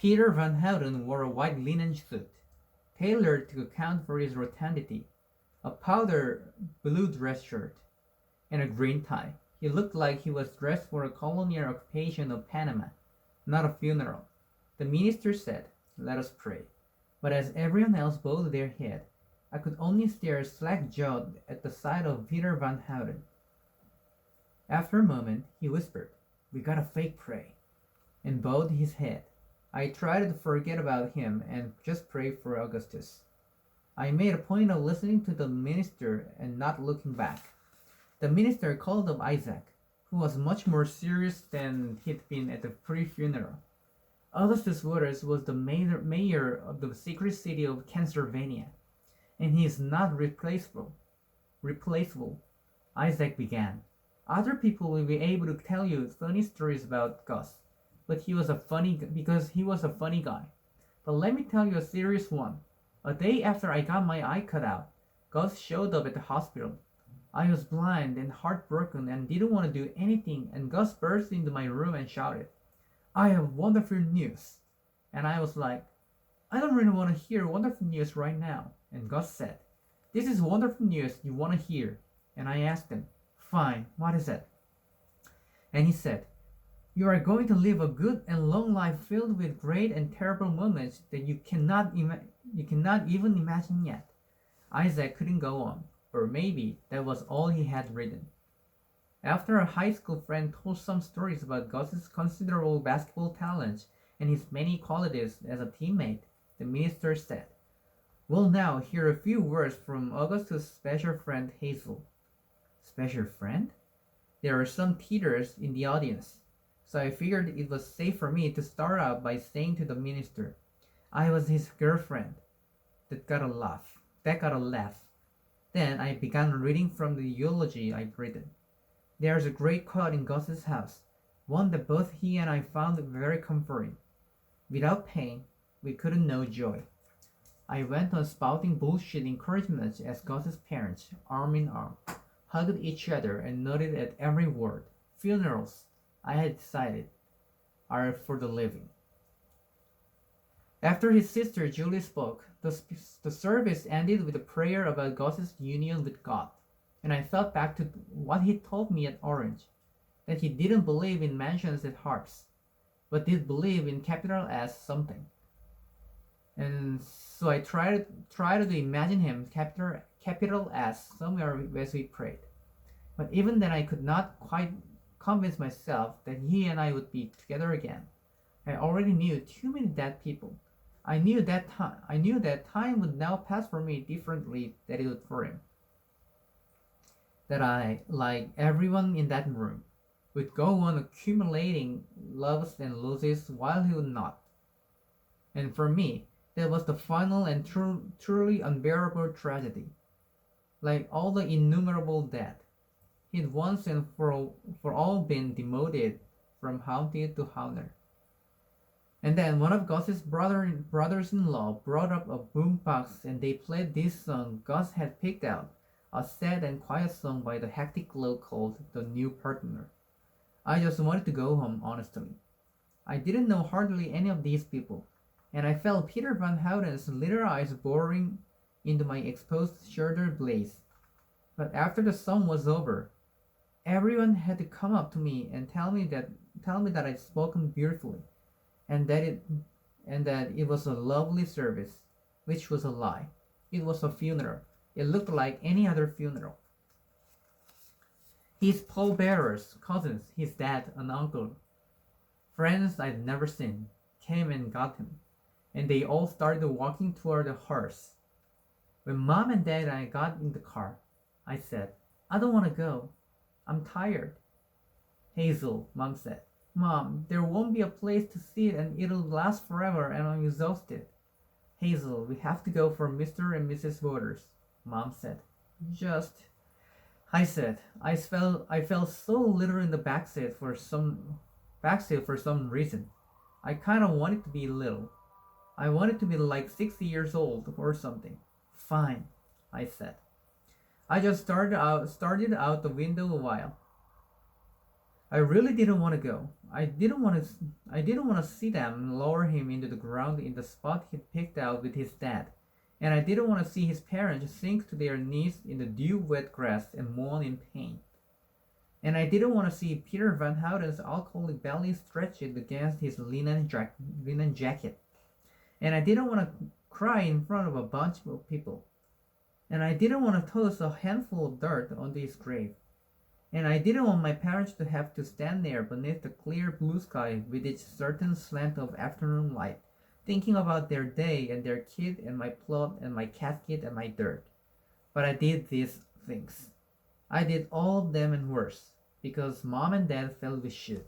Peter Van Houten wore a white linen suit, tailored to account for his rotundity, a powder blue dress shirt, and a green tie. He looked like he was dressed for a colonial occupation of Panama, not a funeral. The minister said, "Let us pray." But as everyone else bowed their head, I could only stare slack-jawed at the sight of Peter Van Houten. After a moment, he whispered, "We gotta fake pray," and bowed his head. I tried to forget about him and just pray for Augustus. I made a point of listening to the minister and not looking back. The minister called up Isaac, who was much more serious than he'd been at the pre-funeral. Augustus Waters was the mayor of the secret city of Pennsylvania, and he is not replaceable. Replaceable, Isaac began. Other people will be able to tell you funny stories about Gus, but he was a funny because he was a funny guy. But let me tell you a serious one. A day after I got my eye cut out, Gus showed up at the hospital. I was blind and heartbroken and didn't want to do anything, and Gus burst into my room and shouted, "I have wonderful news." And I was like, "I don't really want to hear wonderful news right now." And Gus said, "This is wonderful news you want to hear." And I asked him, "Fine, what is it?" And he said, "You are going to live a good and long life filled with great and terrible moments that you cannot even imagine yet." Isaac couldn't go on, or maybe that was all he had written. After a high school friend told some stories about Gus's considerable basketball talents and his many qualities as a teammate, the minister said, "We'll now hear a few words from Augustus' special friend Hazel." Special friend? There were some teeters in the audience, so I figured it was safe for me to start out by saying to the minister, "I was his girlfriend." That got a laugh. That got a laugh. Then I began reading from the eulogy I'd written. There's a great quote in Gus's house, one that both he and I found very comforting. "Without pain, we couldn't know joy." I went on spouting bullshit encouragements as Gus's parents, arm in arm, hugged each other and nodded at every word. Funerals, I had decided, are for the living. After his sister Julie spoke, the service ended with a prayer about Gus's union with God, and I thought back to what he told me at Orange, that he didn't believe in mansions and harps, but did believe in capital S something. And so I tried to imagine him capital S somewhere as we prayed. But even then I could not quite convince myself that he and I would be together again. I already knew too many dead people. I knew that time would now pass for me differently than it would for him. That I, like everyone in that room, would go on accumulating loves and losses while he would not. And for me, that was the final and truly unbearable tragedy. Like all the innumerable dead, he'd once and for all been demoted from haunted to haunter. And then one of Gus's brothers-in-law brought up a boombox and they played this song Gus had picked out, a sad and quiet song by the Hectic Glow called "The New Partner." I just wanted to go home, honestly. I didn't know hardly any of these people, and I felt Peter Van Houten's little eyes boring into my exposed shoulder blades. But after the song was over, everyone had to come up to me and tell me that I'd spoken beautifully, and that it was a lovely service, which was a lie. It was a funeral. It looked like any other funeral. His pallbearers, cousins, his dad, and uncle, friends I'd never seen, came and got him, and they all started walking toward the hearse. When Mom and Dad and I got in the car, I said, "I don't want to go. I'm tired." "Hazel," Mom said, "Mom, there won't be a place to sit and it'll last forever and I'm exhausted." "Hazel, we have to go for Mr. and Mrs. Waters," Mom said. "Just," I said. I felt so little in the backseat for some reason. I kind of wanted to be little. I wanted to be like 60 years old or something. "Fine," I said. I just started out the window a while. I really didn't want to go. I didn't want to see them lower him into the ground in the spot he'd picked out with his dad. And I didn't want to see his parents sink to their knees in the dew-wet grass and moan in pain. And I didn't want to see Peter Van Houten's alcoholic belly stretched against his linen jacket. And I didn't want to cry in front of a bunch of people. And I didn't want to toss a handful of dirt onto his grave. And I didn't want my parents to have to stand there beneath the clear blue sky with its certain slant of afternoon light, thinking about their day and their kid and my plot and my casket and my dirt. But I did these things. I did all of them and worse, because mom and dad felt we should.